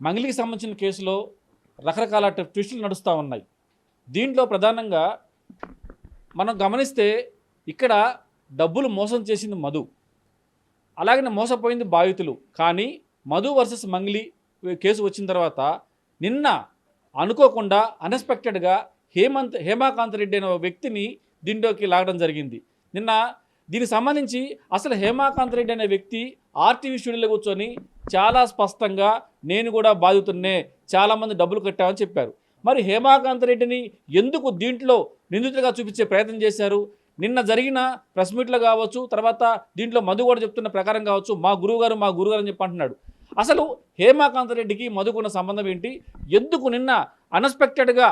మంగళికి సంబంధించిన కేసులో రకరకాల ట్విస్టులు నడుస్తూ ఉన్నాయి. దీంట్లో ప్రధానంగా మనం గమనిస్తే ఇక్కడ డబ్బులు మోసం చేసింది మధు, అలాగనే మోసపోయింది బాధితులు. కానీ మధు వర్సెస్ మంగళి కేసు వచ్చిన తర్వాత నిన్న అనుకోకుండా అన్ఎక్స్పెక్టెడ్గా హేమాకాంత్ రెడ్డి అనే వ్యక్తిని దీంట్లోకి లాగడం జరిగింది. నిన్న దీనికి సంబంధించి అసలు హేమాకాంత్ రెడ్డి అనే వ్యక్తి ఆర్టీవీ స్టూడియోలో కూర్చొని చాలా స్పష్టంగా నేను కూడా బాధితున్నే, చాలామంది డబ్బులు కట్టామని చెప్పారు. మరి హేమాకాంత్ రెడ్డిని ఎందుకు దీంట్లో నిందితులుగా చూపించే ప్రయత్నం చేశారు? నిన్న జరిగిన ప్రెస్ మీట్లో కావచ్చు, తర్వాత దీంట్లో మధు కూడా చెప్తున్న ప్రకారం కావచ్చు, మా గురువుగారు అని చెప్పి అంటున్నాడు. అసలు హేమాకాంత్ రెడ్డికి మధుకున్న సంబంధం ఏంటి? ఎందుకు నిన్న అన్ఎక్స్పెక్టెడ్గా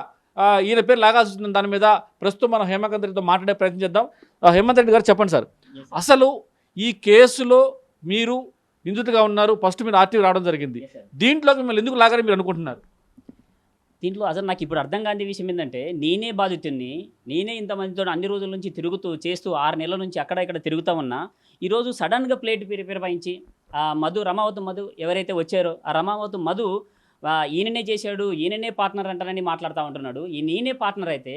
ఈయన పేరు లాగాల్సి వచ్చిన దాని మీద ప్రస్తుతం మనం హేమాకాంత్ రెడ్డితో మాట్లాడే ప్రయత్నం చేద్దాం. హేమంత్ రెడ్డి గారు చెప్పండి సార్, అసలు ఈ కేసులో మీరు నిందితులుగా ఉన్నారు, ఫస్ట్ మీరు ఆర్టీవీ రావడం జరిగింది, దీంట్లోకి మిమ్మల్ని ఎందుకు లాగారని మీరు అనుకుంటున్నారు? దీంట్లో అసలు నాకు ఇప్పుడు అర్థం కాని విషయం ఏంటంటే, నేనే బాధితుడిని, నేనే ఇంతమందితో అన్ని రోజుల నుంచి తిరుగుతూ చేస్తూ 6 నెలల నుంచి అక్కడ ఇక్కడ తిరుగుతూ ఉన్నా, ఈరోజు సడన్గా ప్లేట్ పిరపాయించి మధు రమావతి మధు ఎవరైతే వచ్చారో ఆ రమావతి మధు ఈయననే చేశాడు, ఈయననే పార్ట్నర్ అంటానని మాట్లాడుతూ ఉంటున్నాడు. ఈ నేనే పార్ట్నర్ అయితే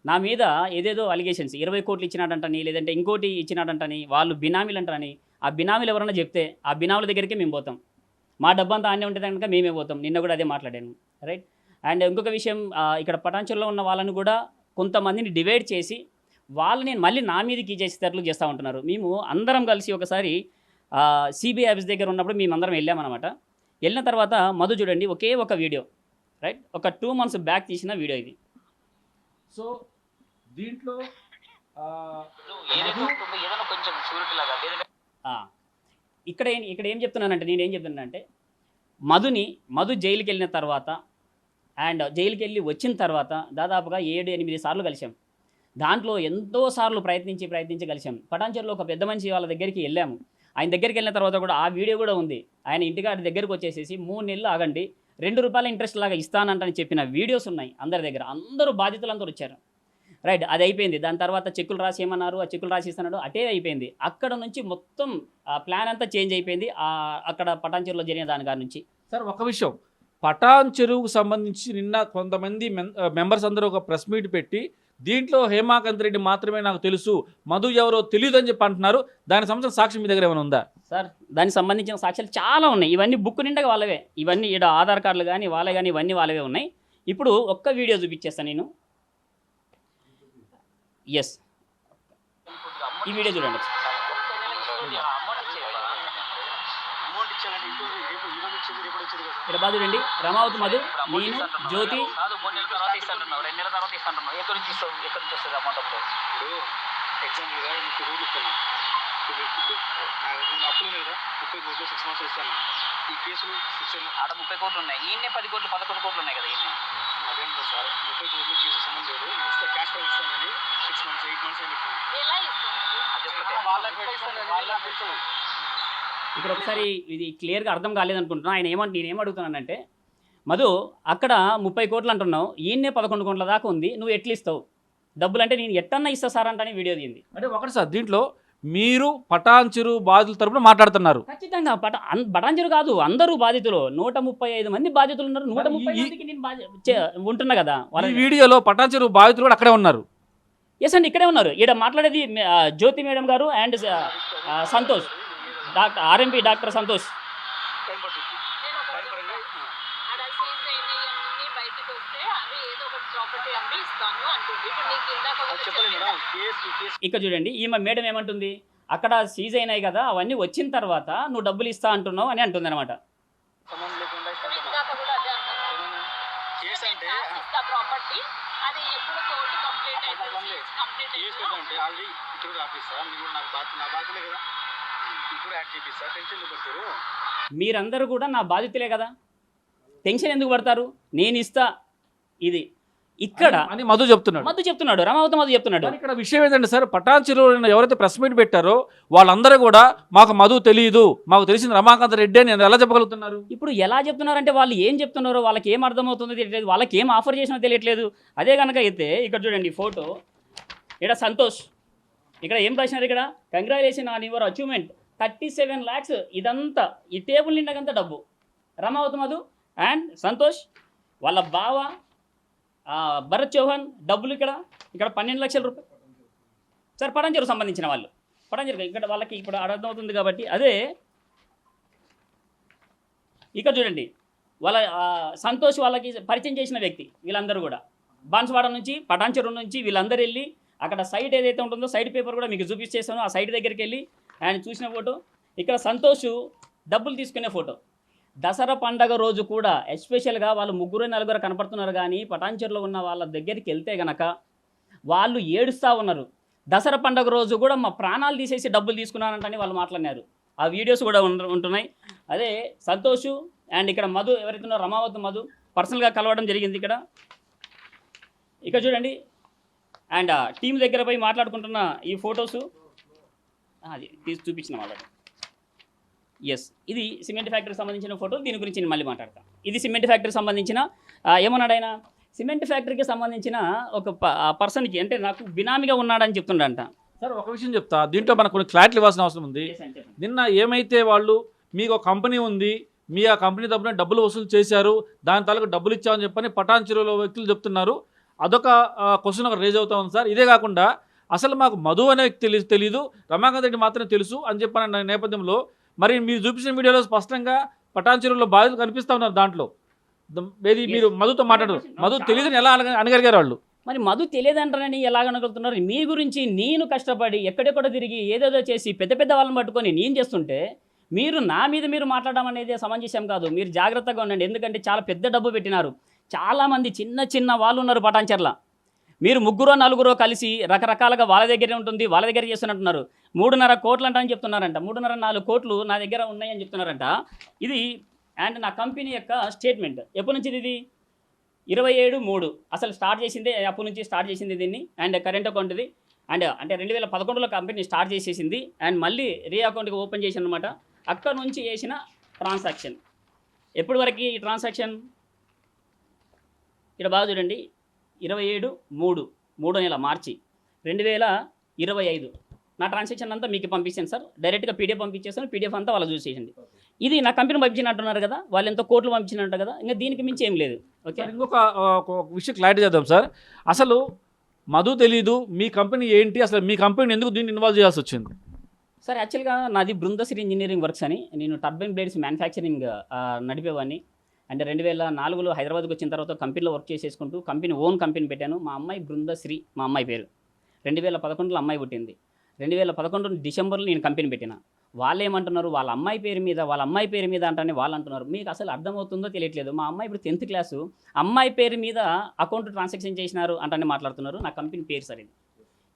నా మీద ఏదేదో అలిగేషన్స్ 20 కోట్లు ఇచ్చినాడంటని, లేదంటే ఇంకోటి ఇచ్చినాడంటని, వాళ్ళు బినామీలు అంటారని, ఆ బినామీలు ఎవరైనా చెప్తే ఆ బినామీల దగ్గరికి మేము పోతాం, మా డబ్బంతా ఆనే ఉంటుంది కనుక మేమే పోతాం. నిన్న కూడా అదే మాట్లాడాను, రైట్. అండ్ ఇంకొక విషయం, ఇక్కడ పటాన్చెరులో ఉన్న వాళ్ళని కూడా కొంతమందిని డివైడ్ చేసి వాళ్ళని మళ్ళీ నా మీదకి చేసేటట్లు చేస్తూ ఉంటున్నారు. మేము అందరం కలిసి ఒకసారి సిబిఐ ఆఫీస్ దగ్గర ఉన్నప్పుడు మేమందరం వెళ్ళామన్నమాట. వెళ్ళిన తర్వాత మధు చూడండి, ఒకే ఒక వీడియో, రైట్, ఒక 2 months బ్యాక్ తీసిన వీడియో ఇది. సో దీంట్లో ఇక్కడ ఏం చెప్తున్నానంటే, నేనేం చెప్తున్నానంటే మధు జైలుకి వెళ్ళిన తర్వాత అండ్ జైలుకి వెళ్ళి వచ్చిన తర్వాత దాదాపుగా 7-8 సార్లు కలిసాం. దాంట్లో ఎంతో సార్లు ప్రయత్నించి కలిసాం. పటాన్చెరులో ఒక పెద్ద మనిషి వాళ్ళ దగ్గరికి వెళ్ళాము. ఆయన దగ్గరికి వెళ్ళిన తర్వాత కూడా ఆ వీడియో కూడా ఉంది. ఆయన ఇంటికాడి దగ్గరికి వచ్చేసేసి 3 నెలలు ఆగండి, ₹2 ఇంట్రెస్ట్ లాగా ఇస్తానంటని చెప్పిన వీడియోస్ ఉన్నాయి అందరి దగ్గర. అందరూ బాధితులందరూ వచ్చారు, రైట్. అది అయిపోయింది. దాని తర్వాత చెక్కులు రాసి ఏమన్నారు, ఆ చెక్కులు రాసి ఇస్తున్నాడు, అటే అయిపోయింది. అక్కడ నుంచి మొత్తం ప్లాన్ అంతా చేంజ్ అయిపోయింది అక్కడ పటాన్చెరులో జరిగిన దాని కాడ నుంచి. సార్ ఒక విషయం, పటాన్చెరువుకు సంబంధించి నిన్న కొంతమంది మెంబర్స్ అందరూ ఒక ప్రెస్ మీట్ పెట్టి దీంట్లో హేమాకాంత్ రెడ్డి మాత్రమే నాకు తెలుసు, మధు ఎవరో తెలియదు అని చెప్పి అంటున్నారు. దానికి సంబంధించిన సాక్ష్యం మీ దగ్గర ఏమైనా ఉందా? సార్ దానికి సంబంధించిన సాక్ష్యాలు చాలా ఉన్నాయి. ఇవన్నీ బుక్ నిండా వాళ్ళవే, ఇవన్నీ ఇక్కడ ఆధార్ కార్డులు కానీ వాళ్ళే కానీ ఇవన్నీ వాళ్ళవే ఉన్నాయి. ఇప్పుడు ఒక్క వీడియో చూపించేస్తాను నేను. ఎస్, ఈ వీడియో చూడండి. ఇక్కడ బాధ చూడండి, రమావతి మధు, నేను, జ్యోతి. 3 నెలల తర్వాత ఇస్తాను, 2 నెలల తర్వాత ఇస్తాను. ఎక్కడి నుంచి వస్తుంది అమౌంట్? అప్పుడు ఎగ్జాంపుల్ గా మీకు రూల్ ఇస్తాను, అప్పులు లేదా 30 కోట్లు 6 months ఇస్తాను. ఈ కేసులు 6 ఆడ 30 కోట్లు ఉన్నాయి, ఈయనే 10 కోట్లు 11 కోట్లు ఉన్నాయి కదా. ఈయన అదేం సార్, 30 కోట్లు కేసు సంబంధం లేదు, ఇస్తే క్యాష్ ప్రైజ్ ఇస్తానని 6 months 8 months అని ఇక్కడ ఒకసారి ఇది క్లియర్గా అర్థం కాలేదనుకుంటున్నా. నేనేం అడుగుతున్నానంటే, మధు అక్కడ 30 కోట్లు అంటున్నావు, ఈయన్నే 11 కోట్ల దాకా ఉంది, నువ్వు ఎట్లా ఇస్తావు డబ్బులు? అంటే నేను ఎట్టన్నా ఇస్తా సార్ అంటని వీడియో తీయింది. అంటే ఒకటి సార్, దీంట్లో మీరు పటాన్చెరు బాధితుల తరపున మాట్లాడుతున్నారు. ఖచ్చితంగా పటాన్చెరు కాదు, అందరూ బాధితులు. 135 మంది బాధితులు ఉన్నారు. 130 మందికి నేను ఉంటున్నా కదా. ఈ వీడియోలో పటాన్చెరు బాధితులు కూడా అక్కడే ఉన్నారు. ఎస్ అండి, ఇక్కడే ఉన్నారు. ఇక్కడ మాట్లాడేది జ్యోతి మేడం గారు and Santosh, doctor RMP doctor Santosh. ఇక్కడ చూడండి, ఈమె మేడం ఏమంటుంది, అక్కడ సీజ్ అయినాయి కదా అవన్నీ వచ్చిన తర్వాత నువ్వు డబ్బులు ఇస్తా అంటున్నావు అని అంటుంది అనమాట. మీరందరూ కూడా నా బాధితులే కదా, టెన్షన్ ఎందుకు పడతారు? నేను ఇస్తా ఇది ఇక్కడ అని మధు చెప్తున్నాడు, రమావతి మధు చెప్తున్నాడు. ఇక్కడ విషయం ఏంటంటే సార్, పటాన్చెరులో ఎవరైతే ప్రెస్ మీట్ పెట్టారో వాళ్ళందరూ కూడా మాకు మధు తెలియదు, మాకు తెలిసిన రమాకాంత్ రెడ్డి అని ఎలా చెప్పగలుగుతున్నారు? ఇప్పుడు ఎలా చెప్తున్నారంటే, వాళ్ళు ఏం చెప్తున్నారో వాళ్ళకి ఏం అర్థమవుతుందో తెలియట్లేదు, వాళ్ళకి ఏం ఆఫర్ చేసినా తెలియట్లేదు. అదే కనుక అయితే ఇక్కడ చూడండి ఫోటో, ఇక్కడ సంతోష్, ఇక్కడ ఏం రాసినారు, ఇక్కడ congratulation on your achievement 37 lakhs. ఇదంతా ఈ టేబుల్ నిండకంతా డబ్బు. రమావతి మధు అండ్ సంతోష్ వాళ్ళ బావ భరత్ చౌహాన్ డబ్బులు ఇక్కడ 12 లక్షల రూపాయలు సార్ పటాన్చెరు సంబంధించిన వాళ్ళు పటాన్చెరు ఇక్కడ వాళ్ళకి ఇప్పుడు అర్థమవుతుంది కాబట్టి అదే ఇక్కడ చూడండి వాళ్ళ సంతోష్ వాళ్ళకి పరిచయం చేసిన వ్యక్తి వీళ్ళందరూ కూడా బాన్స్వాడ నుంచి పటాన్చెరు నుంచి వీళ్ళందరూ వెళ్ళి అక్కడ సైట్ ఏదైతే ఉంటుందో సైట్ పేపర్ కూడా మీకు చూపించేస్తాను. ఆ సైట్ దగ్గరికి వెళ్ళి ఆయన చూసిన ఫోటో, ఇక్కడ సంతోష్ డబ్బులు తీసుకునే ఫోటో. దసరా పండగ రోజు కూడా ఎస్పెషల్గా వాళ్ళు 3-4 కనపడుతున్నారు, కానీ పటాన్చెరులో ఉన్న వాళ్ళ దగ్గరికి వెళ్తే గనక వాళ్ళు ఏడుస్తూ ఉన్నారు. దసరా పండగ రోజు కూడా మా ప్రాణాలు తీసేసి డబ్బులు తీసుకున్నానంటని వాళ్ళు మాట్లాడినారు. ఆ వీడియోస్ కూడా ఉంటున్నాయి. అదే సంతోష్ అండ్ ఇక్కడ మధు ఎవరైతే ఉన్నారో రమావత్ మధు పర్సనల్గా కలవడం జరిగింది. ఇక్కడ చూడండి. అండ్ టీం దగ్గర పోయి మాట్లాడుకుంటున్న ఈ ఫొటోసు అది తీసి చూపించిన వాళ్ళకి. ఎస్, ఇది సిమెంట్ ఫ్యాక్టరీకి సంబంధించిన ఫోటో. దీని గురించి నేను మళ్ళీ మాట్లాడతాను. ఇది సిమెంట్ ఫ్యాక్టరీకి సంబంధించిన ఏమన్నాడు ఆయన, సిమెంట్ ఫ్యాక్టరీకి సంబంధించిన ఒక పర్సన్కి అంటే నాకు బినామీగా ఉన్నాడని చెప్తుండంట. సార్ ఒక విషయం చెప్తా, దీంట్లో మనకు కొన్ని క్లారిటీ ఇవ్వాల్సిన అవసరం ఉంది. నిన్న ఏమైతే వాళ్ళు మీకు ఒక కంపెనీ ఉంది, మీ ఆ కంపెనీ తరపున డబ్బులు వసూలు చేశారు, దాని తాలూకు డబ్బులు ఇచ్చామని చెప్పని పటాన్చెరులో వ్యక్తులు చెప్తున్నారు. అదొక క్వశ్చన్ ఒక రేజ్ అవుతా ఉంది సార్. ఇదే కాకుండా అసలు మాకు మధు అనే వ్యక్తి తెలీదు, రమాకాంత్ రెడ్డి మాత్రమే తెలుసు అని చెప్పిన నేపథ్యంలో మరి మీరు చూపించిన వీడియోలో స్పష్టంగా పటాన్చెరులో బాధితులు కనిపిస్తూ ఉన్నారు. దాంట్లో ఏది మీరు మధుతో మాట్లాడారు, మధు తెలియదని ఎలా అనగలిగారు వాళ్ళు? మరి మధు తెలియదంటారని ఎలాగనగలుగుతున్నారు? మీ గురించి నేను కష్టపడి ఎక్కడెక్కడో తిరిగి ఏదేదో చేసి పెద్ద పెద్ద వాళ్ళని పట్టుకొని నేను చేస్తుంటే మీరు నా మీద మీరు మాట్లాడడం అనేది సమంజసం కాదు. మీరు జాగ్రత్తగా ఉండండి. ఎందుకంటే చాలా పెద్ద డబ్బు పెట్టినారు. చాలామంది చిన్న చిన్న వాళ్ళు ఉన్నారు పటాన్చెర్ల. మీరు 3-4 కలిసి రకరకాలుగా వాళ్ళ దగ్గరే ఉంటుంది, వాళ్ళ దగ్గర చేస్తున్నట్టున్నారు. 3.5 కోట్లు అంటని చెప్తున్నారంట. 3.5-4 కోట్లు నా దగ్గర ఉన్నాయని చెప్తున్నారంట. ఇది అండ్ నా కంపెనీ యొక్క స్టేట్మెంట్ ఎప్పటి నుంచి ఇది 27/3 అసలు స్టార్ట్ చేసింది, అప్పటి నుంచి స్టార్ట్ చేసింది దీన్ని. అండ్ కరెంట్ అకౌంట్ ఇది. అండ్ అంటే 2011లో కంపెనీ స్టార్ట్ చేసేసింది. అండ్ మళ్ళీ రీ అకౌంట్కి ఓపెన్ చేసిన అనమాట. అక్కడ నుంచి చేసిన ట్రాన్సాక్షన్ ఎప్పటి వరకు ఈ ట్రాన్సాక్షన్ ఇక్కడ బాగా చూడండి. 27/3 నెల మార్చి 2025 నా ట్రాన్సాక్షన్ అంతా మీకు పంపించాను సార్. డైరెక్ట్గా పీడిఎఫ్ పంపించేస్తాను. పీడిఎఫ్ అంతా వాళ్ళు చూసేయండి. ఇది నా కంపెనీ పంపించినట్టున్నారు కదా, వాళ్ళు ఎంతో కోట్లు పంపించినట్టు కదా, ఇంకా దీనికి మించి ఏం లేదు. ఓకే, ఇంకొక విషయం క్లారిటీ చేద్దాం సార్. అసలు మధు తెలీదు, మీ కంపెనీ ఏంటి, అసలు మీ కంపెనీ ఎందుకు దీన్ని ఇన్వాల్వ్ చేయాల్సి వచ్చింది? సార్ యాక్చువల్గా నాది బృందశ్రీ ఇంజనీరింగ్ వర్క్స్ అని, నేను టర్బైన్ బ్లేడ్స్ మ్యానుఫ్యాక్చరింగ్ నడిపేవాడిని. అంటే 2004లో హైదరాబాద్కి వచ్చిన తర్వాత కంపెనీలో వర్క్ చేసేసుకుంటూ ఓన్ కంపెనీ పెట్టాను. మా అమ్మాయి బృందశ్రీ, మా అమ్మాయి పేరు. 2011లో అమ్మాయి పుట్టింది. 2011 డిసెంబర్లో నేను కంపెనీ పెట్టిన. వాళ్ళు ఏమంటున్నారు, వాళ్ళ అమ్మాయి పేరు మీద అంటేనే వాళ్ళు అంటున్నారు. మీకు అసలు అర్థమవుతుందో తెలియట్లేదు. మా అమ్మాయి ఇప్పుడు 10th క్లాసు, అమ్మాయి పేరు మీద అకౌంట్ ట్రాన్సాక్షన్ చేసినారు అంటనే మాట్లాడుతున్నారు. నా కంపెనీ పేరు సార్ ఇది.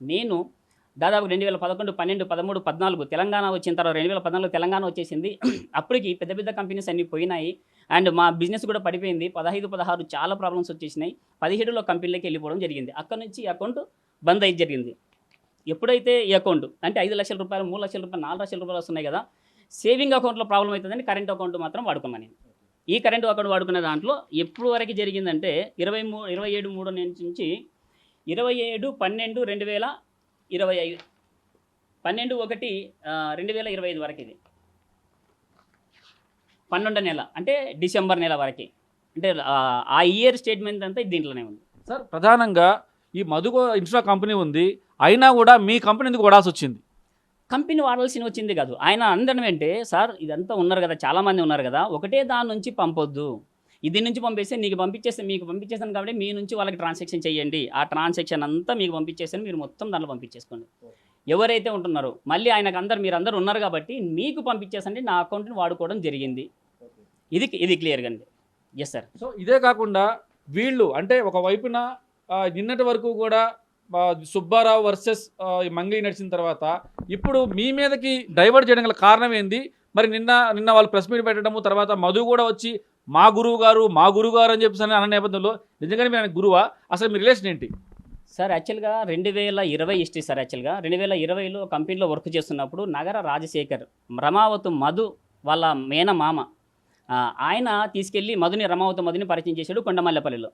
నేను దాదాపు 2011, 12, 13, 14 తెలంగాణ వచ్చిన తర్వాత 2014 తెలంగాణ వచ్చేసింది. అప్పటికి పెద్ద పెద్ద కంపెనీస్ అన్నీ పోయినాయి. అండ్ మా బిజినెస్ కూడా పడిపోయింది. 15, 16 చాలా ప్రాబ్లమ్స్ వచ్చేసినాయి. 17లో కంపెనీలోకి వెళ్ళిపోవడం జరిగింది. అక్కడ నుంచి ఈ అకౌంట్ బంద్ అయ్యి జరిగింది. ఎప్పుడైతే ఈ అకౌంట్ అంటే 5 లక్షల రూపాయలు, 3 లక్షల రూపాయలు, 4 లక్షల రూపాయలు వస్తున్నాయి కదా, సేవింగ్ అకౌంట్లో ప్రాబ్లం అవుతుందని కరెంట్ అకౌంట్ మాత్రం వాడుకున్నాను నేను. ఈ కరెంట్ అకౌంట్ వాడుకునే దాంట్లో ఎప్పుడు వరకు జరిగిందంటే 27/3 నుంచి 27/12/2025 12/1/2025 వరకు. ఇది 12వ నెల అంటే డిసెంబర్ నెల వరకు. అంటే ఆ ఇయర్ స్టేట్మెంట్ అంతా దీంట్లోనే ఉంది సార్. ప్రధానంగా ఈ మధుకో ఇన్స్టా కంపెనీ ఉంది, అయినా కూడా మీ కంపెనీ ఎందుకు వాడాల్సి వచ్చింది? కంపెనీ వాడాల్సి వచ్చింది కాదు. ఆయన అందడం అంటే సార్ ఇదంతా ఉన్నారు కదా, చాలామంది ఉన్నారు కదా, ఒకటే దాని నుంచి పంపొద్దు, ఇది నుంచి పంపిస్తే మీకు పంపించేస్తాను కాబట్టి మీ నుంచి వాళ్ళకి ట్రాన్సాక్షన్ చేయండి. ఆ ట్రాన్సాక్షన్ అంతా మీకు పంపించేస్తాను, మీరు మొత్తం దాంట్లో పంపించేసుకోండి. ఎవరైతే ఉంటున్నారో మళ్ళీ ఆయనకు మీరందరూ ఉన్నారు కాబట్టి మీకు పంపించేసండి, నా అకౌంట్ని వాడుకోవడం జరిగింది. ఇది క్లియర్గా అండి. Yes sir. సో ఇదే కాకుండా వీళ్ళు అంటే ఒకవైపున నిన్నటి వరకు కూడా సుబ్బారావు వర్సెస్ మంగ్లీ నడిచిన తర్వాత ఇప్పుడు మీ మీదకి డైవర్ట్ చేయడం గల కారణం ఏంది? మరి నిన్న వాళ్ళు ప్రెస్ మీట్ పెట్టడము, తర్వాత మధు కూడా వచ్చి మా గురువు గారు అని చెప్పేసి అన్న నేపథ్యంలో నిజంగానే మీరు ఆయన గురువా? అసలు మీ రిలేషన్ ఏంటి సార్? యాక్చువల్గా 2020 హిస్టరీ సార్. యాక్చువల్గా 2020లో కంపెనీలో వర్క్ చేస్తున్నప్పుడు నగర రాజశేఖర్, రమావత్ మధు వాళ్ళ మేనమామ, ఆయన తీసుకెళ్ళి మధుని పరిచయం చేశాడు కొండమల్లపల్లిలో.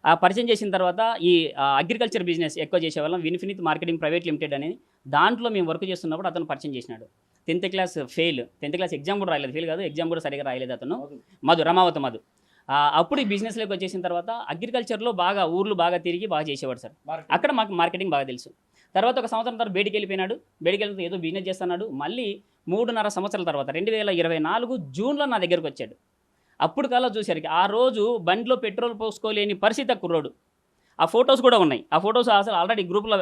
ఆ పరిచయం చేసిన తర్వాత ఈ అగ్రికల్చర్ బిజినెస్ ఎక్కువ చేసేవాళ్ళం, విన్ఫినిత్ మార్కెటింగ్ ప్రైవేట్ లిమిటెడ్ అని. దాంట్లో మేము వర్క్ చేస్తున్నప్పుడు అతను పరిచయం చేసినాడు. 10th class fail, 10th class exam కూడా రాయలేదు, ఫెయిల్ కాదు, ఎగ్జామ్ కూడా సరిగా రాయలేదు అతను. రమావత్ మధు అప్పుడు ఈ బిజినెస్లోకి వచ్చేసిన తర్వాత అగ్రికల్చర్లో బాగా ఊర్లు బాగా తిరిగి బాగా చేసేవాడు సార్. అక్కడ మాకు మార్కెటింగ్ బాగా తెలుసు. తర్వాత ఒక సంవత్సరం తర్వాత బయటికి వెళ్ళిపోయినాడు. బయటికి వెళ్తే ఏదో బిజినెస్ చేస్తున్నాడు. మళ్ళీ 3.5 సంవత్సరాల తర్వాత 2024 జూన్లో నా దగ్గరకు వచ్చాడు. అప్పుడు కల్లా చూసరికి ఆ రోజు బండిలో పెట్రోల్ పోసుకోలేని పరిస్థితి కుర్రోడు. ఆ ఫొటోస్ కూడా ఉన్నాయి. ఆ ఫొటోస్ అసలు ఆల్రెడీ గ్రూప్లో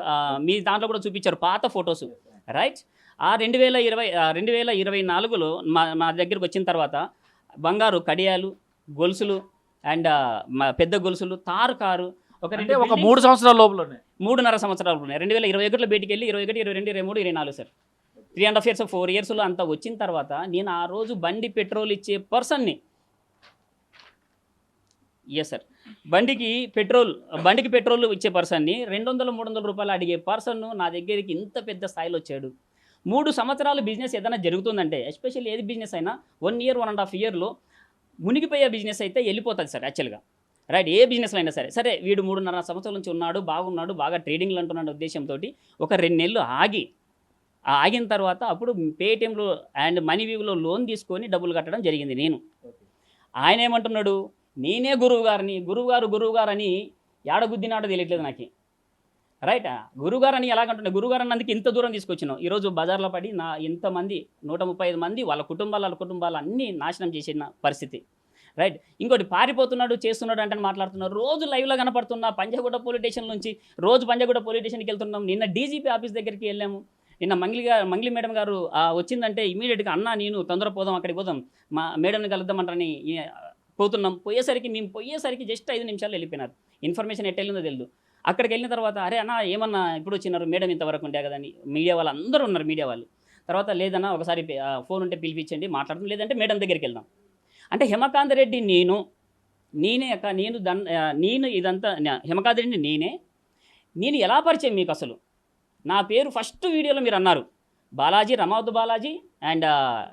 మీ దాంట్లో కూడా చూపించారు పాత ఫొటోస్, రైట్. ఆ 2024లో మా దగ్గరికి వచ్చిన తర్వాత బంగారు కడియాలు, గొలుసులు అండ్ పెద్ద గొలుసులు, తారు కారు, ఒక 3 సంవత్సరాల లోపలనే 3.5 సంవత్సరాలు ఉన్నాయి. 2021లో బయటికి వెళ్ళి 21, 22, 23, 24 సార్, 3.5 years 4 yearsలో అంతా వచ్చిన తర్వాత నేను ఆ రోజు బండి పెట్రోల్ ఇచ్చే పర్సన్ని, ఎస్ సార్, బండికి పెట్రోల్ ఇచ్చే పర్సన్ని 200-300 రూపాయలు అడిగే పర్సన్ నా దగ్గరికి ఇంత పెద్ద స్థాయిలో వచ్చాడు. 3 సంవత్సరాలు బిజినెస్ ఏదైనా జరుగుతుందంటే, ఎస్పెషల్లీ ఏది బిజినెస్ అయినా 1 year 1.5 yearలో మునిగిపోయే బిజినెస్ అయితే వెళ్ళిపోతుంది సార్ యాక్చువల్గా, రైట్. ఏ బిజినెస్లో అయినా సరే వీడు 3.5 సంవత్సరాల నుంచి ఉన్నాడు, బాగున్నాడు, బాగా ట్రేడింగ్లు అంటున్నాడు ఉద్దేశంతో ఒక 2 నెలలు ఆగిన తర్వాత అప్పుడు పేటిఎంలో అండ్ మనీవీవ్లో లోన్ తీసుకొని డబ్బులు కట్టడం జరిగింది నేను. ఆయన ఏమంటున్నాడు, నేనే గురువు గారు అని ఏడగుద్దినాడో తెలియట్లేదు నాకు, రైట్. గురువుగారు అని ఎలాగంటున్నాడు, గురువుగారు అన్నందుకు ఇంత దూరం తీసుకొచ్చినావు. ఈరోజు బజార్లో పడి నా ఎంతమంది 135 మంది వాళ్ళ కుటుంబాలు అన్నీ నాశనం చేసిన పరిస్థితి, రైట్. ఇంకోటి పారిపోతున్నాడు చేస్తున్నాడు అంటే మాట్లాడుతున్నారు. రోజు లైవ్లో కనపడుతున్నా పంజాగుట్ట పోలీస్ స్టేషన్ నుంచి రోజు పంజాగుట్ట పోలీస్ స్టేషన్కి వెళ్తున్నాం. నిన్న డీజీపీ ఆఫీస్ దగ్గరికి వెళ్ళాము. నిన్న మంగ్లీ మేడం గారు వచ్చిందంటే ఇమీడియట్గా అన్న నేను తొందర పోదాం, అక్కడికి పోదాం, మా మేడంని కలుద్దామంటారని పోతున్నాం. మేము పోయేసరికి జస్ట్ 5 నిమిషాలు వెళ్ళిపోయినారు. ఇన్ఫర్మేషన్ ఎట్ వెళ్ళిందో తెలియదు. అక్కడికి వెళ్ళిన తర్వాత అరే అన్న ఏమన్నా ఇప్పుడు వచ్చినారు, మేడం ఇంతవరకు ఉండే కదని మీడియా వాళ్ళు అందరూ ఉన్నారు. మీడియా వాళ్ళు తర్వాత లేదన్నా ఒకసారి ఫోన్ ఉంటే పిలిపించండి మాట్లాడడం, లేదంటే మేడం దగ్గరికి వెళ్దాం అంటే హేమకాంత్ రెడ్డి నేను ఇదంతా హేమకాంత్ రెడ్డి నేను ఎలా పరిచయం మీకు అసలు? నా పేరు ఫస్ట్ వీడియోలో మీరు అన్నారు బాలాజీ, రమావతు బాలాజీ అండ్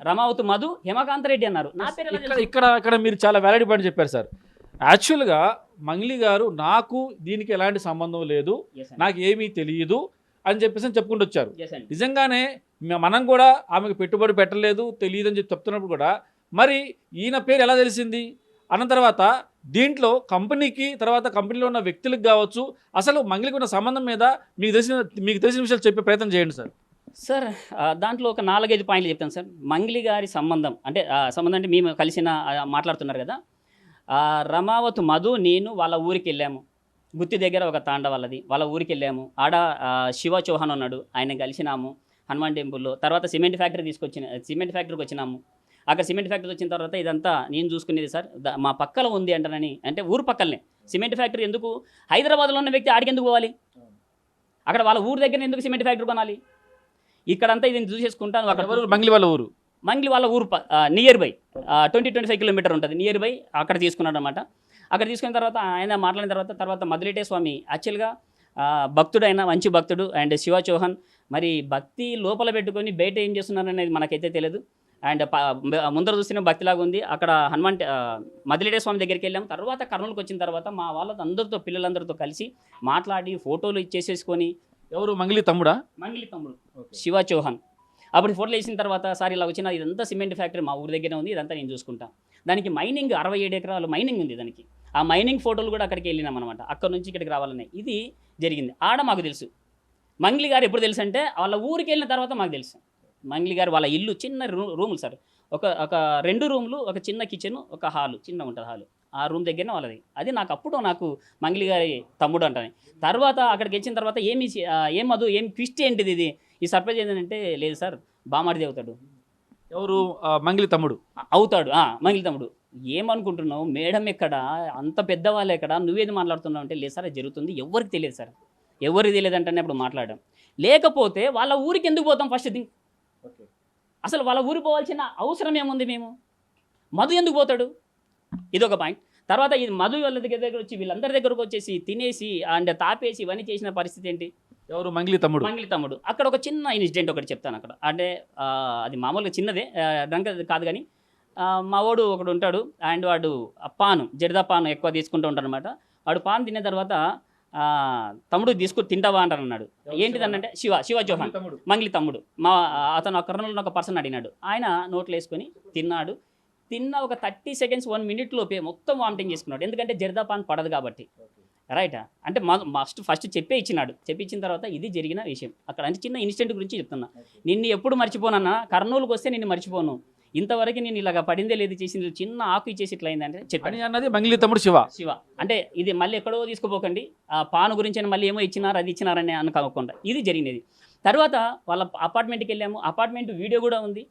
రమావతు మధు, హేమకాంత్ రెడ్డి అన్నారు. నా పేరు ఇక్కడ మీరు చాలా వ్యాలిడ్ పాయింట్ చెప్పారు సార్. యాక్చువల్గా మంగ్లీ గారు నాకు దీనికి ఎలాంటి సంబంధం లేదు, నాకు ఏమీ తెలియదు అని చెప్పేసి చెప్పుకుంటూ వచ్చారు. నిజంగానే మనం కూడా ఆమెకు పెట్టుబడి పెట్టలేదు, తెలియదు అని చెప్పి చెప్తున్నప్పుడు కూడా మరి ఈయన పేరు ఎలా తెలిసింది అన్న తర్వాత దీంట్లో కంపెనీకి తర్వాత కంపెనీలో ఉన్న వ్యక్తులకు కావచ్చు అసలు మంగ్లీకి ఉన్న సంబంధం మీద మీకు తెలిసిన విషయాలు చెప్పే ప్రయత్నం చేయండి సార్. సార్ దాంట్లో ఒక 4-5 పాయింట్లు చెప్తాను సార్. మంగ్లీ గారి సంబంధం అంటే మేము కలిసిన మాట్లాడుతున్నారు కదా, రమావతు మధు నేను వాళ్ళ ఊరికి వెళ్ళాము. గుత్తి దగ్గర ఒక తాండ వాళ్ళ ఊరికి వెళ్ళాము. ఆడ శివ చౌహాన్ ఉన్నాడు, ఆయన కలిసినాము హనుమాన్ టెంపుల్లో. తర్వాత సిమెంట్ ఫ్యాక్టరీకి వచ్చినాము. అక్కడ సిమెంట్ ఫ్యాక్టరీ వచ్చిన తర్వాత ఇదంతా నేను చూసుకునేది సార్, మా పక్కన ఉంది అంటానని, అంటే ఊరు పక్కలనే సిమెంట్ ఫ్యాక్టరీ. ఎందుకు హైదరాబాద్లో ఉన్న వ్యక్తి ఆడికి ఎందుకు పోవాలి? అక్కడ వాళ్ళ ఊరు దగ్గర ఎందుకు సిమెంట్ ఫ్యాక్టరీ కొనాలి? ఇక్కడంతా ఇది చూసేసుకుంటాను. అక్కడ మంగ్లీ వాళ్ళ ఊరు నియర్ బై 20-25 కిలోమీటర్ ఉంటుంది నియర్ బై. అక్కడ తీసుకున్నాడు అనమాట. అక్కడ తీసుకున్న తర్వాత ఆయన మాట్లాడిన తర్వాత మదిలిటే స్వామి యాక్చువల్గా భక్తుడు, ఆయన మంచి భక్తుడు అండ్ శివ చౌహాన్. మరి భక్తి లోపల పెట్టుకొని బయట ఏం చేస్తున్నారు అనేది మనకైతే తెలియదు. అండ్ ముందర చూసిన భక్తిలాగా ఉంది. అక్కడ మదిలిటే స్వామి దగ్గరికి వెళ్ళాము. తర్వాత కర్నూలుకి వచ్చిన తర్వాత మా వాళ్ళందరితో పిల్లలందరితో కలిసి మాట్లాడి ఫోటోలు ఇచ్చేసేసుకొని, ఎవరు మంగ్లీ తమ్ముడు శివ చౌహాన్. అప్పుడు ఫోటోలు వేసిన తర్వాత సార్ ఇలా వచ్చిన ఇదంతా సిమెంట్ ఫ్యాక్టరీ మా ఊరి దగ్గర ఉంది, ఇదంతా నేను చూసుకుంటాను. దానికి మైనింగ్ 67 ఎకరాలు మైనింగ్ ఉంది దానికి. ఆ మైనింగ్ ఫోటోలు కూడా అక్కడికి వెళ్ళినాం అనమాట. అక్కడ నుంచి ఇక్కడికి రావాలని ఇది జరిగింది. ఆడ మాకు తెలుసు. మంగ్లీ గారు ఎప్పుడు తెలుసు అంటే వాళ్ళ ఊరికి వెళ్ళిన తర్వాత మాకు తెలుసు. మంగ్లీ గారు వాళ్ళ ఇల్లు చిన్న రూములు సార్, ఒక 2 రూములు, ఒక చిన్న కిచెన్, ఒక హాలు, చిన్న ఉంటుంది హాలు. ఆ రూమ్ దగ్గరనే వాళ్ళది. అది నాకు మంగ్లీ గారి తమ్ముడు అంటాను. తర్వాత అక్కడికి వచ్చిన తర్వాత ఏం ట్విస్ట్ ఏంటిది ఇది, ఈ సర్ప్రైజ్ ఏంటంటే లేదు సార్ బామాడిది అవుతాడు. ఎవరు? మంగ్లీ తమ్ముడు అవుతాడు. మంగ్లీ తమ్ముడు. ఏమనుకుంటున్నావు మేడం ఎక్కడ, అంత పెద్దవాళ్ళు ఎక్కడ, నువ్వేది మాట్లాడుతున్నావు అంటే లేదు సార్ అది జరుగుతుంది, ఎవరికి తెలియదు సార్, ఎవరికి తెలియదు అంటేనే అప్పుడు మాట్లాడడం. లేకపోతే వాళ్ళ ఊరికి ఎందుకు పోతాం? ఫస్ట్ థింగ్ అసలు వాళ్ళ ఊరికి పోవాల్సిన అవసరం ఏముంది? మేము మధు ఎందుకు పోతాడు? ఇదొక పాయింట్. తర్వాత ఇది మధు వాళ్ళ దగ్గర వచ్చి వీళ్ళందరి దగ్గరకు వచ్చేసి తినేసి అండ్ తాపేసి ఇవన్నీ చేసిన పరిస్థితి ఏంటి? ఎవరు? మంగ్లీ తమ్ముడు. అక్కడ ఒక చిన్న ఇన్సిడెంట్ ఒకటి చెప్తాను. అక్కడ అంటే అది మామూలుగా చిన్నదే, డ్రంక్ కాదు కానీ మా వాడు ఒకడు ఉంటాడు అండ్ వాడు జర్దా పాను ఎక్కువ తీసుకుంటూ ఉంటాడు అనమాట. వాడు పాన్ తిన్న తర్వాత తమ్ముడు తింటావా అంటారు అన్నాడు. ఏంటిదనంటే శివ చౌహాన్ మంగ్లీ తమ్ముడు. అతను కర్నూలులో ఒక పర్సన్ అడిగినాడు. ఆయన నోట్లు వేసుకొని తిన్నాడు. తిన్న ఒక 30 సెకండ్స్ 1 మినిట్ లోపే మొత్తం వామిటింగ్ చేసుకున్నాడు. ఎందుకంటే జర్దాపాన్ పడదు కాబట్టి. రైట్ అంటే ఫస్ట్ చెప్పే ఇచ్చినాడు. చెప్పిచ్చిన తర్వాత ఇది జరిగిన విషయం అక్కడ. అంటే చిన్న ఇన్సిడెంట్ గురించి చెప్తున్నా. నిన్ను ఎప్పుడు మర్చిపోనన్నా, కర్నూలుకి వస్తే నిన్ను మర్చిపోను, ఇంతవరకు నేను ఇలాగ పడిందే లేదు, చేసింది చిన్న ఆకు ఇచ్చేసి ఇట్లా అయిందంటే చెప్పాను అన్నది మంగ్లీ తమ్ముడు శివ. అంటే ఇది మళ్ళీ ఎక్కడో తీసుకుపోకండి, ఆ పాను గురించి మళ్ళీ ఏమో ఇచ్చినారు అది ఇచ్చినారని అనుకోకుండా ఇది జరిగినది. తర్వాత వాళ్ళ అపార్ట్మెంట్కి వెళ్ళాము. అపార్ట్మెంట్ వీడియో కూడా ఉంది.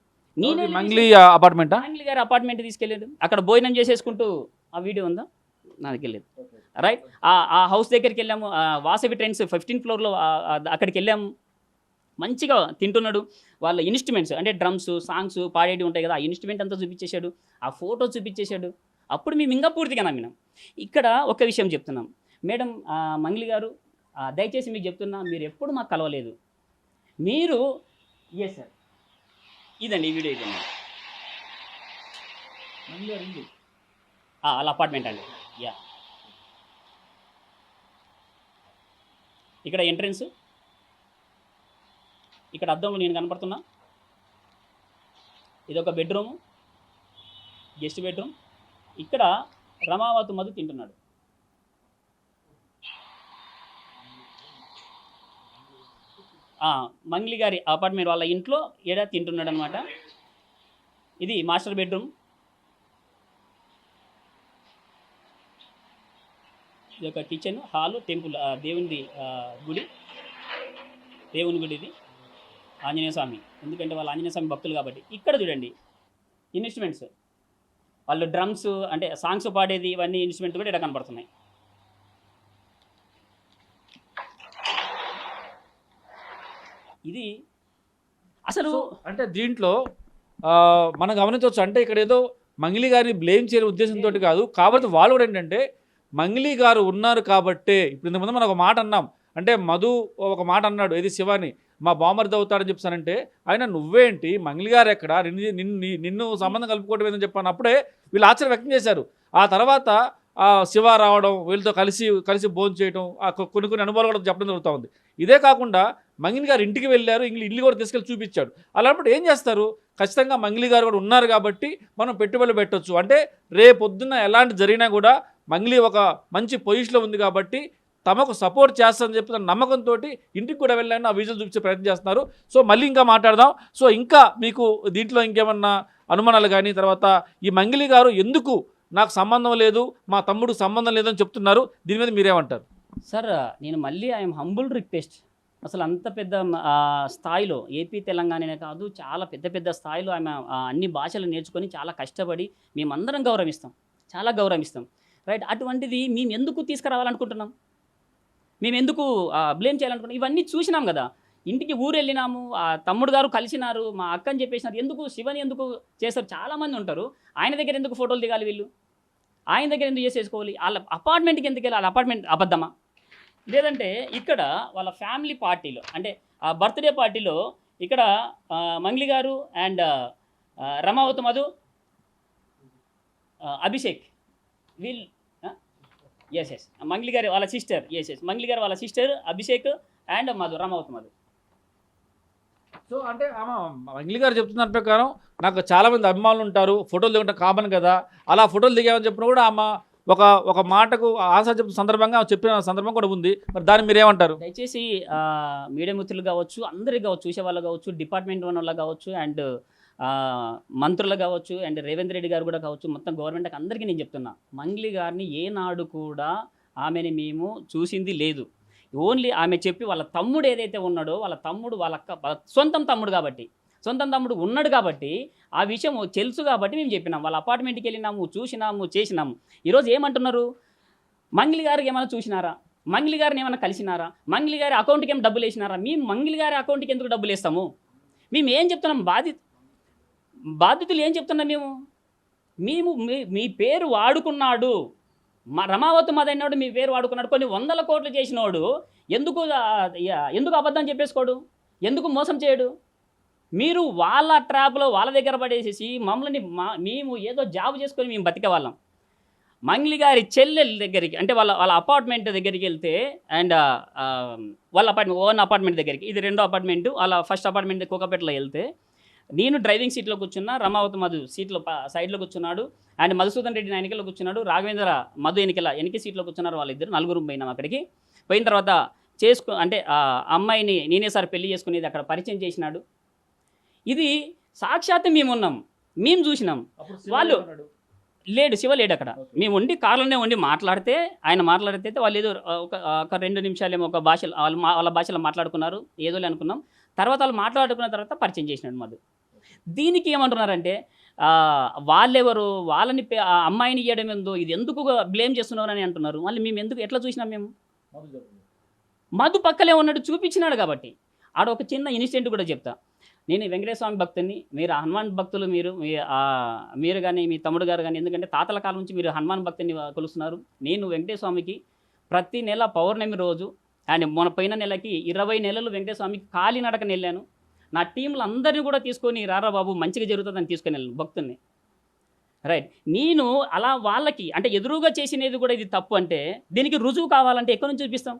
నేనే మంగ్లీ అపార్ట్మెంట్ మంగ్లీ గారు అపార్ట్మెంట్ తీసుకెళ్ళాడు. అక్కడ భోజనం చేసేసుకుంటూ ఆ వీడియో ఉందా, నా దగ్గర లేదు. రైట్ ఆ హౌస్ దగ్గరికి వెళ్ళాము. వాసవి ట్రెండ్స్ 15th ఫ్లోర్లో అక్కడికి వెళ్ళాము. మంచిగా తింటున్నాడు. వాళ్ళ ఇన్స్ట్రుమెంట్స్ అంటే డ్రమ్స్ సాంగ్స్ పాడేవి ఉంటాయి కదా, ఆ ఇన్స్ట్రుమెంట్ అంతా చూపించేశాడు, ఆ ఫోటో చూపించేశాడు. అప్పుడు మేము ఇంకా పూర్తిగా నమ్మినాం. ఇక్కడ ఒక విషయం చెప్తున్నాం మేడం, మంగ్లీ గారు దయచేసి మీకు చెప్తున్నా, మీరు ఎప్పుడు మాకు కలవలేదు. మీరు ఎస్ సార్ ఇదండి ఈ వీడియో ఇదండి వాళ్ళ అపార్ట్మెంట్ అండి. యా ఇక్కడ ఎంట్రన్స్, ఇక్కడ అద్దంలో నేను కనపడుతున్నా. ఇది ఒక బెడ్రూము, గెస్ట్ బెడ్రూమ్. ఇక్కడ రమావతి మధు తింటున్నాడు. మంగ్లీ గారి అపార్ట్మెంట్ వాళ్ళ ఇంట్లో ఏడా తింటున్నాడు అనమాట. ఇది మాస్టర్ బెడ్రూమ్. ఇది ఒక కిచెన్, హాలు, టెంపుల్, దేవుని గుడి ఇది ఆంజనేయ స్వామి, ఎందుకంటే వాళ్ళు ఆంజనేయ స్వామి భక్తులు కాబట్టి. ఇక్కడ చూడండి ఇన్స్ట్రుమెంట్స్, వాళ్ళు డ్రమ్స్ అంటే సాంగ్స్ పాడేది ఇవన్నీ ఇన్స్ట్రుమెంట్స్ కూడా ఇక్కడ కనపడుతున్నాయి. ఇది అసలు అంటే దీంట్లో మనం గమనించవచ్చు. అంటే ఇక్కడ ఏదో మంగ్లీ గారిని బ్లేమ్ చేయని ఉద్దేశంతో కాదు, కాబట్టి వాళ్ళు కూడా ఏంటంటే మంగ్లీ గారు ఉన్నారు కాబట్టే. ఇప్పుడు ఇంతకుముందు మనం ఒక మాట అన్నాం, అంటే మధు ఒక మాట అన్నాడు, ఏది శివాని మా బామర్ది అవుతాడని చెప్తానంటే, ఆయన నువ్వేంటి మంగ్లీ గారు ఎక్కడ, నిన్ను సంబంధం కలుపుకోవడం ఏదని చెప్పాను. అప్పుడే వీళ్ళు ఆశ్చర్యం వ్యక్తం చేశారు. ఆ తర్వాత శివ రావడం, వీళ్ళతో కలిసి భోజనం చేయడం, కొన్ని అనుభవాలు కూడా చెప్పడం జరుగుతూ ఉంది. ఇదే కాకుండా మంగ్లీ గారు ఇంటికి వెళ్ళారు, ఇల్లు కూడా తీసుకెళ్ళి చూపించాడు. అలాంటి ఏం చేస్తారు, ఖచ్చితంగా మంగ్లీ గారు కూడా ఉన్నారు కాబట్టి మనం పెట్టుబడులు పెట్టవచ్చు. అంటే రేపొద్దున ఎలాంటి జరిగినా కూడా మంగ్లీ ఒక మంచి పొజిషన్లో ఉంది కాబట్టి తమకు సపోర్ట్ చేస్తారని చెప్పి నమ్మకంతో ఇంటికి కూడా వెళ్ళాలని ఆ విజువల్ చూపించే ప్రయత్నం చేస్తున్నారు. సో మళ్ళీ ఇంకా మాట్లాడదాం. సో ఇంకా మీకు దీంట్లో ఇంకేమన్నా అనుమానాలు కానీ, తర్వాత ఈ మంగ్లీ గారు ఎందుకు నాకు సంబంధం లేదు, మా తమ్ముడు సంబంధం లేదని చెప్తున్నారు, దీని మీద మీరేమంటారు? సార్ నేను మళ్ళీ ఐఎమ్ హంబుల్ రిక్వెస్ట్, అసలు అంత పెద్ద స్థాయిలో ఏపీ తెలంగాణనే కాదు, చాలా పెద్ద స్థాయిలో ఆమె అన్ని భాషలు నేర్చుకొని చాలా కష్టపడి మేమందరం చాలా గౌరవిస్తాం. రైట్, అటువంటిది మేము ఎందుకు తీసుకురావాలనుకుంటున్నాం, మేము ఎందుకు బ్లేమ్ చేయాలనుకుంటున్నాం? ఇవన్నీ చూసినాం కదా, ఇంటికి ఊరు వెళ్ళినాము, తమ్ముడు గారు కలిసినారు, మా అక్క అని చెప్పేసినారు. ఎందుకు శివని ఎందుకు చేస్తారు? చాలామంది ఉంటారు, ఆయన దగ్గర ఎందుకు ఫోటోలు దిగాలి వీళ్ళు, ఆయన దగ్గర ఎందుకు చేసేసుకోవాలి, వాళ్ళ అపార్ట్మెంట్కి ఎందుకు వెళ్ళాలి, వాళ్ళ అపార్ట్మెంట్ అబద్ధమా? లేదంటే ఇక్కడ వాళ్ళ ఫ్యామిలీ పార్టీలో అంటే ఆ బర్త్డే పార్టీలో ఇక్కడ మంగ్లీ గారు అండ్ రమావతి మధు, అభిషేక్ వీళ్ళు ఎస్ మంగ్లీ గారి వాళ్ళ సిస్టర్ మంగ్లీ గారు వాళ్ళ sister Abhishek and Madhu, Ramavati Madhu. So అంటే మంగ్లీ గారు చెప్తున్న ప్రకారం నాకు చాలామంది అభిమానులు ఉంటారు, ఫోటోలు దిగడం కామన్ కదా, అలా ఫోటోలు దిగామని చెప్పిన కూడా ఆమె ఒక మాటకు ఆన్సర్ చెప్పిన సందర్భంగా చెప్పిన సందర్భం కూడా ఉంది. మరి దాన్ని మీరేమంటారు? దయచేసి మీడియా మిత్రులు కావచ్చు, అందరికి కావచ్చు, చూసే వాళ్ళు కావచ్చు, డిపార్ట్మెంట్ వాళ్ళు కావచ్చు, అండ్ మంత్రులు కావచ్చు, అండ్ రేవంత్ రెడ్డి గారు కూడా కావచ్చు, మొత్తం గవర్నమెంట్కి అందరికీ నేను చెప్తున్నా, మంగ్లీ గారిని ఏనాడు కూడా ఆమెని మేము చూసింది లేదు. ఓన్లీ ఆమె చెప్పి వాళ్ళ తమ్ముడు ఏదైతే ఉన్నాడో, వాళ్ళ తమ్ముడు వాళ్ళ సొంతం తమ్ముడు ఉన్నాడు కాబట్టి ఆ విషయం తెలుసు కాబట్టి మేము చెప్పినాం. వాళ్ళ అపార్ట్మెంట్కి వెళ్ళినాము, చూసినాము, చేసినాము. ఈరోజు ఏమంటున్నారు, మంగ్లీ గారికి ఏమైనా చూసినారా, మంగ్లీ గారిని ఏమైనా కలిసినారా, మంగ్లీ గారి అకౌంట్కి ఏమైనా డబ్బులు వేసినారా? మేము మంగ్లీ గారి అకౌంట్కి ఎందుకు డబ్బులు వేస్తాము? మేము ఏం చెప్తున్నాం, బాధితులు ఏం చెప్తున్నాం మేము మీ పేరు వాడుకున్నాడు, రమావతి మదన్నాడు, మీ పేరు వాడుకున్నాడు, కొన్ని 100 కోట్లు చేసినోడు ఎందుకు అబద్ధం చెప్పేసుకోడు, ఎందుకు మోసం చేయడు? మీరు వాళ్ళ ట్రాప్లో వాళ్ళ దగ్గర పడేసేసి మమ్మల్ని మేము ఏదో జాబ్ చేసుకొని మేము బతికే వాళ్ళం. మంగ్లీ గారి చెల్లెల దగ్గరికి అంటే వాళ్ళ అపార్ట్మెంట్ దగ్గరికి వెళ్తే, అండ్ వాళ్ళ ఓన్ అపార్ట్మెంట్ దగ్గరికి, ఇది రెండో అపార్ట్మెంటు, వాళ్ళ ఫస్ట్ అపార్ట్మెంట్ కోకపేటలో వెళ్తే నేను డ్రైవింగ్ సీట్లో కూర్చున్నా, రమావతి మధు సీట్లో సైడ్లో కూర్చున్నాడు, అండ్ మధుసూదన్ రెడ్డి నా వెనకలో కూర్చున్నాడు, రాఘవేంద్ర మధు వెనక సీట్లో కూర్చున్నారు. వాళ్ళిద్దరు నలుగురు పోయినాం అక్కడికి. పోయిన తర్వాత అంటే ఆ అమ్మాయిని నేనే సార్ పెళ్లి చేసుకునేది అక్కడ పరిచయం చేసినాడు. ఇది సాక్షాత్ మేము ఉన్నాం, మేము చూసినాం. వాళ్ళు లేడు, శివ లేడు అక్కడ. మేము ఉండి కార్లోనే ఉండి మాట్లాడితే, ఆయన మాట్లాడితే వాళ్ళు ఏదో ఒక 2 నిమిషాలేమో ఒక భాషలో వాళ్ళ భాషలో మాట్లాడుకున్నారు, ఏదోలే అనుకున్నాం. తర్వాత వాళ్ళు మాట్లాడుకున్న తర్వాత పరిచయం చేసినాడు మధు. దీనికి ఏమంటున్నారంటే వాళ్ళెవరు, వాళ్ళని ఆ అమ్మాయిని ఇవ్వడం ఏందో, ఇది ఎందుకు బ్లేమ్ చేస్తున్నారు అని అంటున్నారు. మళ్ళీ మేము ఎందుకు ఎట్లా చూసినాం? మేము మధు పక్కలే ఉన్నాడు, చూపించినాడు కాబట్టి. ఆడ ఒక చిన్న ఇన్సిడెంట్ కూడా చెప్తా. నేను వెంకటేశ్వర స్వామి భక్తుని, మీరు హనుమాన్ భక్తులు, మీరు కానీ మీ తమ్ముడు గారు కానీ, ఎందుకంటే తాతల కాలం నుంచి మీరు హనుమాన్ భక్తుని కొలుస్తున్నారు. నేను వెంకటేశ్వర స్వామికి ప్రతి నెల పౌర్ణమి రోజు అండ్ పోయిన నెలకి 20 నెలలు వెంకటేశ్వర స్వామికి కాలినడకని వెళ్ళాను. నా టీంలు అందరినీ కూడా తీసుకొని రారా బాబు మంచిగా జరుగుతుందని తీసుకొని వెళ్ళాను భక్తుల్ని. రైట్. నేను అలా వాళ్ళకి అంటే ఎదురుగా చేసినది కూడా ఇది తప్పు అంటే దీనికి రుజువు కావాలంటే ఎక్కడి నుంచి చూపిస్తాం?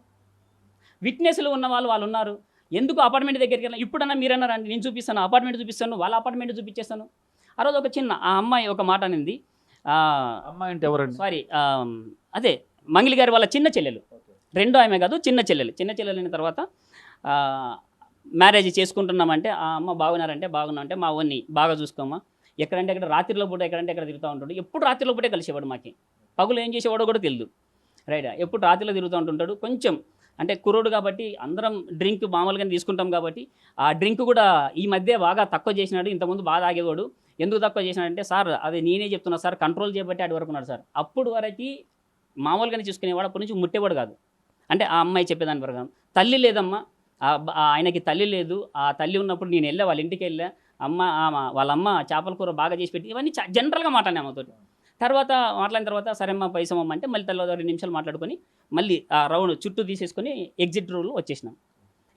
విట్నెస్లు ఉన్న వాళ్ళు ఉన్నారు. ఎందుకు అపార్ట్మెంట్ దగ్గరికి వెళ్ళాను? ఇప్పుడన్నా మీరన్నా రండి, నేను చూపిస్తాను, అపార్ట్మెంట్ చూపిస్తాను, వాళ్ళ అపార్ట్మెంట్ చూపించేస్తాను. ఆ రోజు ఒక చిన్న ఆ అమ్మాయి ఒక మాట అనింది. అమ్మాయి అంటే ఎవరండి? సారీ, అదే మంగిలి గారి వాళ్ళ చిన్న చెల్లెలు, రెండో ఆమె కాదు, చిన్న చెల్లెలు అయిన తర్వాత మ్యారేజ్ చేసుకుంటున్నామంటే ఆ అమ్మ బాగున్నారంటే బాగున్నా అంటే మా ఓన్ని బాగా చూసుకోమ్మా, ఎక్కడంటే అక్కడ రాత్రిలో పూట ఎక్కడంటే ఎక్కడ తిరుగుతూ ఉంటాడు. ఎప్పుడు రాత్రిలో పూటే కలిసేవాడు, మాకి పగులు ఏం చేసేవాడో కూడా తెలియదు. రైట్. ఎప్పుడు రాత్రిలో తిరుగుతూ ఉంటుంటాడు. కొంచెం అంటే కుర్రోడు కాబట్టి అందరం డ్రింక్ మామూలుగానే తీసుకుంటాం కాబట్టి ఆ డ్రింక్ కూడా ఈ మధ్య బాగా తక్కువ చేసినాడు. ఇంతకుముందు బాగా తాగేవాడు. ఎందుకు తక్కువ చేసినాడంటే, సార్ అది నేనే చెప్తున్నా సార్, కంట్రోల్ చేయబట్టి అటు వరకు ఉన్నాడు సార్. అప్పుడు వరకు మామూలుగానే చూసుకునేవాడు, అప్పటి నుంచి ముట్టేవాడు కాదు. అంటే ఆ అమ్మాయి చెప్పేదాని ప్రకారం తల్లి లేదమ్మా, ఆయనకి తల్లి లేదు. ఆ తల్లి ఉన్నప్పుడు నేను వెళ్ళా, వాళ్ళ ఇంటికి వెళ్ళా, వాళ్ళ అమ్మ చేపల కూర బాగా చేసి పెట్టి, ఇవన్నీ జనరల్గా మాట్లాడినా అమ్మతో. తర్వాత మాట్లాడిన తర్వాత సరేమ్మా పైసమ్మమ్మ అంటే మళ్ళీ తర్వాత 2 నిమిషాలు మాట్లాడుకొని మళ్ళీ ఆ రౌండ్ చుట్టూ తీసేసుకొని ఎగ్జిట్ రూల్లో వచ్చేసినాం.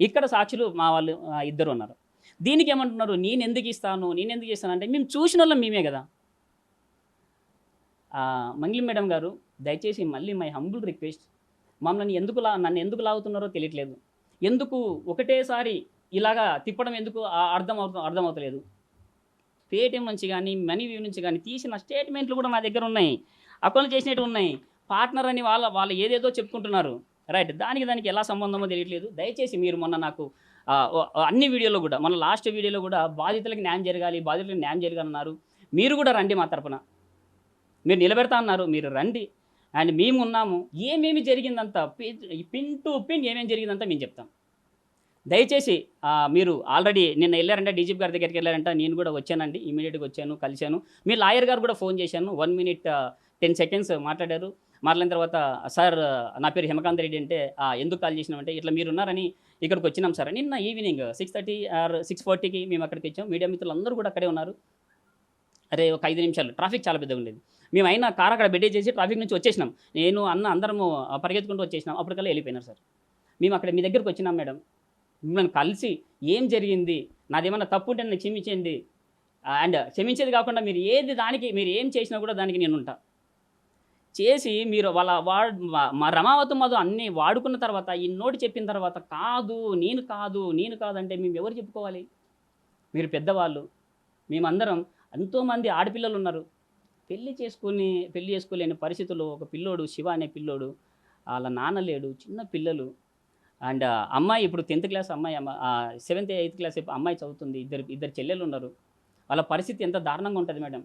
ఇక్కడ సాక్షులు మా వాళ్ళు ఇద్దరు ఉన్నారు. దీనికి ఏమంటున్నారు, నేను ఎందుకు ఇస్తాను అంటే మేము చూసిన వాళ్ళం మేమే కదా. మంగ్లీ మేడం గారు, దయచేసి మళ్ళీ మై హంబుల్ రిక్వెస్ట్, నన్ను ఎందుకు లాగుతున్నారో తెలియట్లేదు. ఎందుకు ఒకటేసారి ఇలాగా తిప్పడం ఎందుకు అర్థమవుతలేదు. పేటిఎం నుంచి కానీ మనీ వ్యూ నుంచి కానీ తీసిన స్టేట్మెంట్లు కూడా నా దగ్గర ఉన్నాయి, అకౌంట్ చేసినట్టు ఉన్నాయి. పార్ట్నర్ అని వాళ్ళు ఏదేదో చెప్పుకుంటున్నారు. రైట్. దానికి ఎలా సంబంధమో తెలియట్లేదు. దయచేసి మీరు మొన్న నాకు అన్ని వీడియోలో కూడా, మొన్న లాస్ట్ వీడియోలో కూడా బాధితులకు న్యాయం జరగాలన్నారు. మీరు కూడా రండి, మా తరపున మీరు నిలబెడతా అన్నారు, మీరు రండి. అండ్ మేము ఉన్నాము. ఏమేమి జరిగిందంతా పిన్ టు పిన్ ఏమేమి జరిగిందంతా మేము చెప్తాం. దయచేసి మీరు ఆల్రెడీ నిన్న వెళ్ళారంటే డీజీపీ గారి దగ్గరికి వెళ్ళారంట, నేను కూడా వచ్చానండి, ఇమీడియట్గా వచ్చాను, కలిశాను. మీ లాయర్ గారు కూడా ఫోన్ చేశాను, 1 minute 10 seconds మాట్లాడారు. మాట్లాడిన తర్వాత సార్ నా పేరు హేమకాంత్ రెడ్డి అంటే ఎందుకు కాల్ చేసినామంటే ఇట్లా మీరు ఉన్నారని ఇక్కడికి వచ్చినాం సార్. నిన్న ఈవినింగ్ 6:30 or 6:40కి మేము అక్కడికి వచ్చాం. మీడియా మిత్రులు అందరూ కూడా అక్కడే ఉన్నారు. అరే ఒక 5 నిమిషాలు, ట్రాఫిక్ చాలా పెద్దగా ఉండేది. మేము అయినా కార్ అక్కడ పెట్టేసేసి ట్రాఫిక్ నుంచి వచ్చేసినాం. నేను అందరము పరిగెత్తుకుంటూ వచ్చేసినాం. అప్పటికల్లా వెళ్ళిపోయినారు సార్. మేము అక్కడ మీ దగ్గరికి వచ్చినాం మేడం, మిమ్మల్ని కలిసి ఏం జరిగింది, నాదేమన్నా తప్పు ఉంటే నన్ను క్షమించండి, అండ్ క్షమించేది కాకుండా మీరు మీరు ఏం చేసినా కూడా దానికి నేను ఉంటా చేసి మీరు మా రమావతి మధు అన్నీ వాడుకున్న తర్వాత ఈ నోటి చెప్పిన తర్వాత నేను కాదు అంటే మేము ఎవరు చెప్పుకోవాలి? మీరు పెద్దవాళ్ళు, మేమందరం ఎంతోమంది ఆడపిల్లలు ఉన్నారు, పెళ్లి చేసుకోలేని పరిస్థితుల్లో ఒక పిల్లోడు, శివ అనే పిల్లోడు, వాళ్ళ నాన్న లేడు, చిన్న పిల్లలు. అండ్ అమ్మాయి ఇప్పుడు 10th class అమ్మాయి, 7th 8th class అమ్మాయి చదువుతుంది. ఇద్దరు చెల్లెలు ఉన్నారు. వాళ్ళ పరిస్థితి ఎంత దారుణంగా ఉంటుంది మేడం.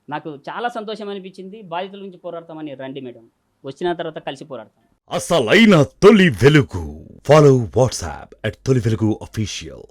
నాకు చాలా సంతోషం అనిపించింది. బాధితుల నుంచి పోరాడతామని రండి మేడం, వచ్చిన తర్వాత కలిసి పోరాడతాం. అసలైన తొలి వెలుగు. ఫాలో వాట్సాప్ @తొలి వెలుగు official.